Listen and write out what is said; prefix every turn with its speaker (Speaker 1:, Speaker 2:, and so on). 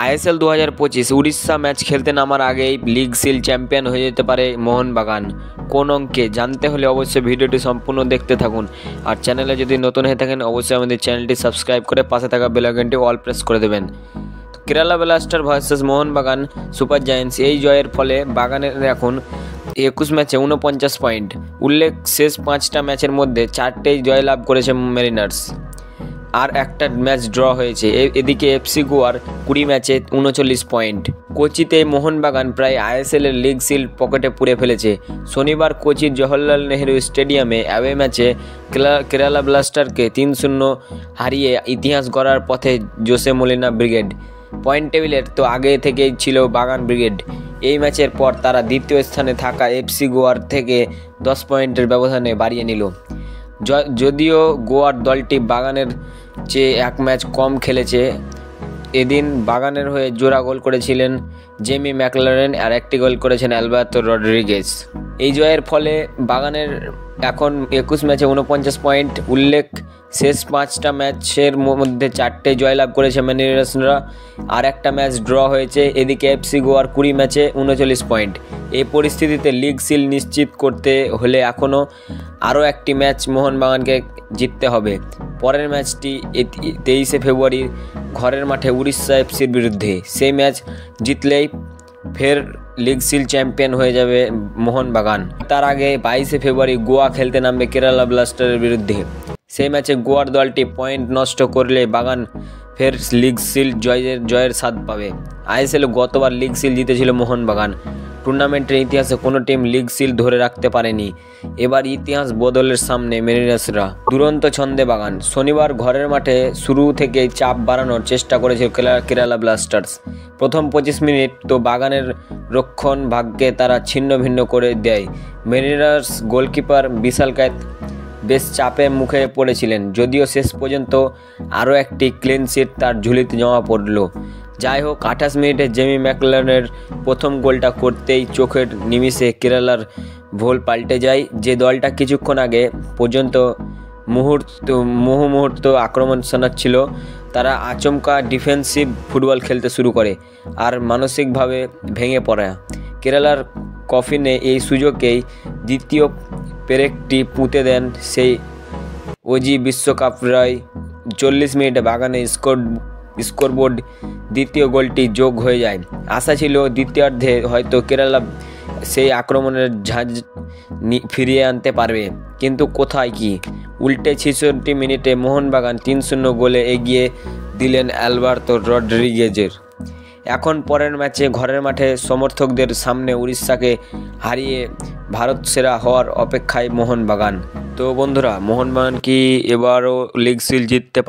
Speaker 1: ISL 2025 Orissa match খেলতে নামার আগেই লিগ সিল চ্যাম্পিয়ন হয়ে যেতে পারে মোহনবাগান। কোন অঙ্কে জানতে হলে অবশ্যই ভিডিওটি সম্পূর্ণ দেখতে থাকুন। আর চ্যানেলে যদি নতুন হয়ে থাকেন অবশ্যই আমাদের চ্যানেলটি সাবস্ক্রাইব করে পাশে থাকা বেল আইকনটি অল প্রেস করে দেবেন। Kerala blaster versus Mohun Bagan super giants, এই জয়ের ফলে বাগানের এখন 21 ম্যাচে 49 পয়েন্ট। উল্লেখ, শেষ 5টা ম্যাচের মধ্যে 4টেই জয়লাভ করেছে মেরিনার্স, আর একটা ম্যাচ ড্র হয়েছে। এদিকে এফসি গোয়ার 20 ম্যাচে 39 পয়েন্ট। কোচিতে মোহনবাগান প্রায় আইএসএলের লিগ সিল পকেটে পুরে ফেলেছে। শনিবার কোচির জওহরলাল নেহরু স্টেডিয়ামে অ্যাওয়ে ম্যাচে কেরালা ব্লাস্টারকে 3-0 হারিয়ে ইতিহাস গড়ার পথে জোসে মোলিনা ব্রিগেড। পয়েন্ট টেবিলের তো আগে থেকেই ছিল বাগান ব্রিগেড। এই ম্যাচের পর তারা দ্বিতীয় স্থানে থাকা এফসি গোয়ার থেকে 10 পয়েন্টের ব্যবধানে বাড়িয়ে নিল। যদিও গোয়ার দলটি বাগানের চেয়ে 1 ম্যাচ কম খেলেছে। এদিন বাগানের হয়ে জোড়া গোল করেছিলেন জেমি ম্যাকলারেন আর একটি গোল করেছেন অ্যালবার্তো রড্রিগেজ। এই জয়ের ফলে বাগানের এখন 21 ম্যাচে 49 পয়েন্ট। উল্লেখ, শেষ 5টা ম্যাচের মধ্যে 4টে জয়লাভ করেছে মেরিনার্সরা, আর একটা ম্যাচ ড্র হয়েছে। এদিকে এফসি গোয়ার 20 ম্যাচে 39 পয়েন্ট। এই পরিস্থিতিতে লিগ সিল নিশ্চিত করতে হলে এখনও আরও একটি ম্যাচ মোহনবাগানকে জিততে হবে। পরের ম্যাচটি 23 ফেব্রুয়ারি ঘরের মাঠে উড়িষ্যা এফসির বিরুদ্ধে। সেই ম্যাচ জিতলেই ফের লিগ সিল চ্যাম্পিয়ন হয়ে যাবে মোহনবাগান। তার আগে 22 ফেব্রুয়ারি গোয়া খেলতে নামবে কেরালা ব্লাস্টারের বিরুদ্ধে। সেই ম্যাচে গোয়ার দলটি পয়েন্ট নষ্ট করলে বাগান ফের লিগ সিল জয়ের স্বাদ পাবে। আইএসএল গতবার লিগ সিল জিতেছিল মোহনবাগান। টুর্নামেন্টের ইতিহাসে কোনো টিম লিগ সিল ধরে রাখতে পারেনি। এবার ইতিহাস বদলের সামনে মেরিনার্সরা। দুরন্ত ছন্দে বাগান। শনিবার ঘরের মাঠে শুরু থেকেই চাপ বাড়ানোর চেষ্টা করেছিল কেরালা ব্লাস্টার্স। প্রথম 25 মিনিট তো বাগানের রক্ষণ ভাগ্যে তারা ছিন্ন ভিন্ন করে দেয়। মেরিনার্স গোলকিপার বিশালকায় বেশ চাপে মুখে পড়েছিলেন, যদিও শেষ পর্যন্ত আরও একটি ক্লিন শিট তার ঝুলিতে জমা পড়ল। যাই হোক, 28 মিনিটে জেমি ম্যাকলারেনের প্রথম গোলটা করতেই চোখের নিমিষে কেরালার ভোল পাল্টে যায়। যে দলটা কিছুক্ষণ আগে পর্যন্ত মুহূর্ত আক্রমণ শোনাচ্ছিল, তারা আচমকা ডিফেন্সিভ ফুটবল খেলতে শুরু করে আর মানসিকভাবে ভেঙে পড়ে। কেরালার কফিনে এই সুযোগেই দ্বিতীয় পেরেকটি পুঁতে দেন সেই ওজি বিশ্বকাপরাই। 40 মিনিটে বাগানে স্কোরবোর্ড দ্বিতীয় গোলটি যোগ হয়ে যায়। আশা ছিল দ্বিতীয়ার্ধে হয়তো কেরালা সেই আক্রমণের ঝাঁজ ফিরিয়ে আনতে পারবে, কিন্তু কোথায় কি। উল্টে 66 মিনিটে মোহনবাগান 3-0 গোলে এগিয়ে দিলেন অ্যালবার্তো রড্রিগেজের। এখন পরের ম্যাচে ঘরের মাঠে সমর্থকদের সামনে উড়িষ্যাকে হারিয়ে ভারত সেরা হওয়ার অপেক্ষায় মোহনবাগান। তো বন্ধুরা, মোহনবাগান কি এবারও লিগ সিল জিততে পারে?